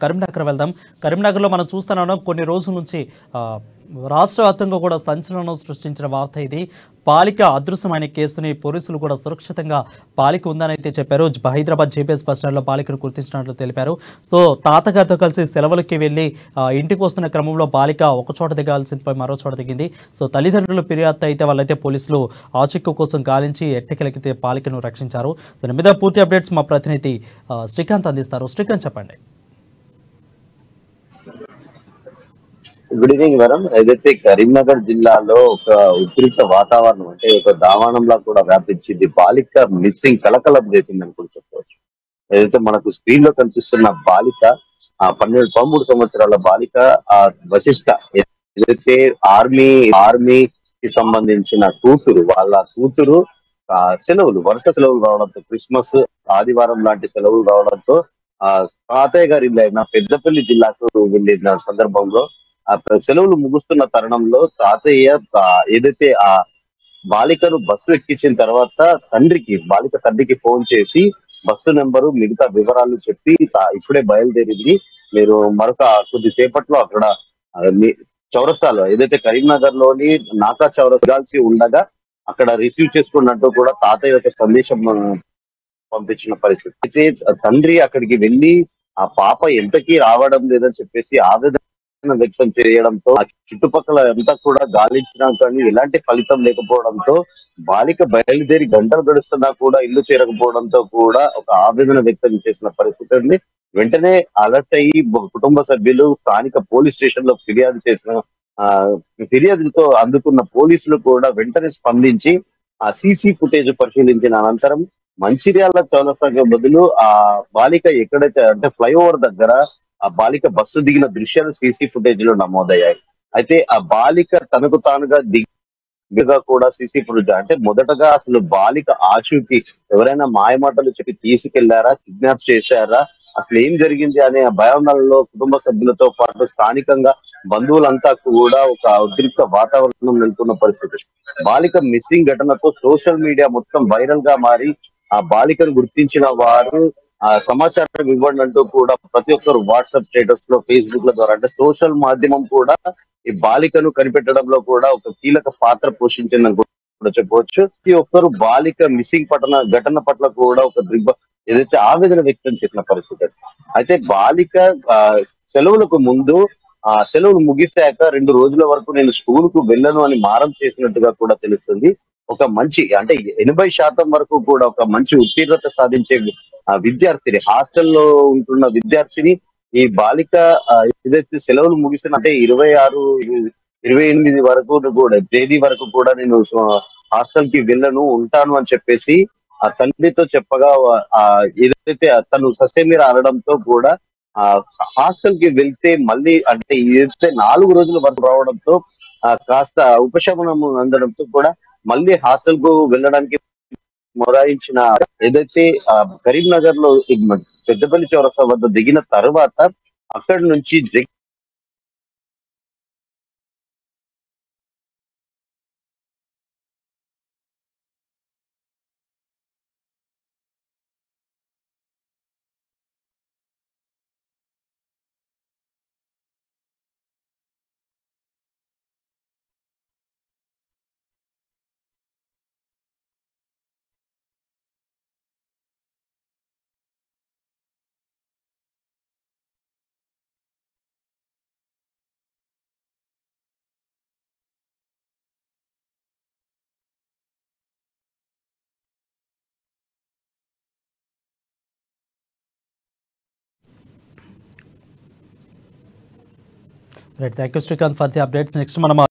కరీంనగర్ వెళ్దాం. కరీంనగర్లో మనం చూస్తున్నాం కొన్ని రోజుల నుంచి రాష్ట్ర వ్యాప్తంగా కూడా సంచలనం సృష్టించిన వార్త ఇది. బాలిక అదృశ్యమైన కేసుని పోలీసులు కూడా సురక్షితంగా బాలిక ఉందని అయితే చెప్పారు. హైదరాబాద్ జేపీఎస్ బస్ స్టాండ్లో బాలికను గుర్తించినట్లు తెలిపారు. సో తాతగారితో కలిసి సెలవులకి వెళ్ళి ఇంటికి వస్తున్న క్రమంలో బాలిక ఒక చోట దిగాల్సిందిపై మరో చోట దిగింది. సో తల్లిదండ్రులు ఫిర్యాదు అయితే వాళ్ళైతే పోలీసులు ఆచూకీ కోసం గాలించి ఎట్టకెలకితే బాలికను రక్షించారు. సో దీని మీద పూర్తి అప్డేట్స్ మా ప్రతినిధి శ్రీకాంత్ అందిస్తారు. శ్రీకాంత్ చెప్పండి. Good evening madam. ఏదైతే కరీంనగర్ జిల్లాలో ఒక ఉద్రిక్త వాతావరణం అంటే ఒక దావానంలా కూడా వ్యాపించింది. బాలిక మిస్సింగ్ కలకలం రేపిందని కూడా చెప్పవచ్చు. ఏదైతే మనకు స్క్రీన్ లో కనిపిస్తున్న బాలిక 13 సంవత్సరాల బాలిక వశిష్ట ఏదైతే ఆర్మీకి సంబంధించిన వాళ్ళ కూతురు సెలవులు వరుస సెలవులు రావడంతో క్రిస్మస్ ఆదివారం లాంటి సెలవులు రావడంతో తాతయ్య గారి ఇల్లు అయిన పెద్దపల్లి జిల్లాకు వెళ్ళిన సందర్భంలో ఆ సెలవులు ముగుస్తున్న తరుణంలో తాతయ్య ఏదైతే ఆ బాలికను బస్సు ఎక్కించిన తర్వాత బాలిక తండ్రికి ఫోన్ చేసి బస్సు నెంబరు మిగతా వివరాలు చెప్పి ఇప్పుడే బయలుదేరింది, మీరు మరొక కొద్దిసేపట్లో అక్కడ చౌరస్తాలో ఏదైతే కరీంనగర్ లోని నాకా చౌరస్తాల్సి ఉండగా అక్కడ రిసీవ్ చేసుకున్నట్టు కూడా తాతయ్య యొక్క సందేశం పంపించిన పరిస్థితి. అయితే తండ్రి అక్కడికి వెళ్లి ఆ పాప ఎంతకీ రావడం లేదని చెప్పేసి ఆవేదన వ్యక్తం చేయడంతో ఆ చుట్టుపక్కల అంతా కూడా గాలించినా కానీ ఎలాంటి ఫలితం లేకపోవడంతో బాలిక బయలుదేరి గంటలు గడుస్తున్నా కూడా ఇల్లు చేరకపోవడంతో కూడా ఒక ఆవేదన వ్యక్తం చేసిన పరిస్థితి ఉంది. వెంటనే అలర్ట్ అయ్యి కుటుంబ సభ్యులు స్థానిక పోలీస్ స్టేషన్ లో ఫిర్యాదులతో అందుకున్న పోలీసులు కూడా వెంటనే స్పందించి ఆ సీసీ ఫుటేజ్ పరిశీలించిన అనంతరం మంచిర్యాల చౌరస్తాకి బదులు ఆ బాలిక ఎక్కడైతే అంటే ఫ్లైఓవర్ దగ్గర ఆ బాలిక బస్సు దిగిన దృశ్యాలు సీసీ ఫుటేజ్ లో నమోదయ్యాయి. అయితే ఆ బాలిక తనకు తానుగా దిగగా కూడా సీసీ ఫుటేజ్ అంటే మొదటగా అసలు బాలిక ఆచూకీ ఎవరైనా మాయమాటలు చెప్పి తీసుకెళ్లారా, కిడ్నాప్ చేశారా, అసలు ఏం జరిగింది అనే భయాందోళనలో కుటుంబ సభ్యులతో పాటు స్థానికంగా బంధువులంతా కూడా ఒక ఉద్రిక్త వాతావరణం నెలకొన్న పరిస్థితి. బాలిక మిస్సింగ్ ఘటనతో సోషల్ మీడియా మొత్తం వైరల్ గా మారి ఆ బాలికను గుర్తించిన వారు ఆ సమాచారం ఇవ్వండి అంటూ కూడా ప్రతి ఒక్కరు వాట్సాప్ స్టేటస్ లో ఫేస్బుక్ ల ద్వారా అంటే సోషల్ మాధ్యమం కూడా ఈ బాలికను కనిపెట్టడంలో కూడా ఒక కీలక పాత్ర పోషించిందని కూడా చెప్పవచ్చు. ప్రతి ఒక్కరు బాలిక మిస్సింగ్ ఘటన పట్ల కూడా ఒక ఏదైతే ఆవేదన వ్యక్తం చేసిన పరిస్థితి. అయితే బాలిక సెలవులకు ముందు సెలవులు ముగిశాక 2 రోజుల వరకు నేను స్కూల్ కు వెళ్ళను అని మారం చేసినట్టుగా కూడా తెలుస్తుంది. ఒక మంచి అంటే 80% వరకు కూడా ఒక మంచి ఉత్తీర్ణత సాధించే విద్యార్థిని, హాస్టల్లో ఉంటున్న విద్యార్థిని ఈ బాలిక ఏదైతే సెలవులు ముగిసిన అంటే 26, 28 వరకు కూడా తేదీ వరకు కూడా నేను హాస్టల్ కి వెళ్ళను ఉంటాను అని చెప్పేసి ఆ తండ్రితో చెప్పగా ఏదైతే తను ససేమిరా అనడంతో కూడా ఆ హాస్టల్ కి వెళ్తే మళ్ళీ అంటే ఏదైతే 4 రోజుల వరకు రావడంతో కాస్త ఉపశమనం అందడంతో కూడా మళ్ళీ హాస్టల్ కు వెళ్ళడానికి మొరాయించిన ఏదైతే కరీంనగర్ లో పెద్దపల్లి చౌరస్తా వద్ద దిగిన తర్వాత అక్కడి నుంచి right, thank you Srikanth for the updates. Next మనం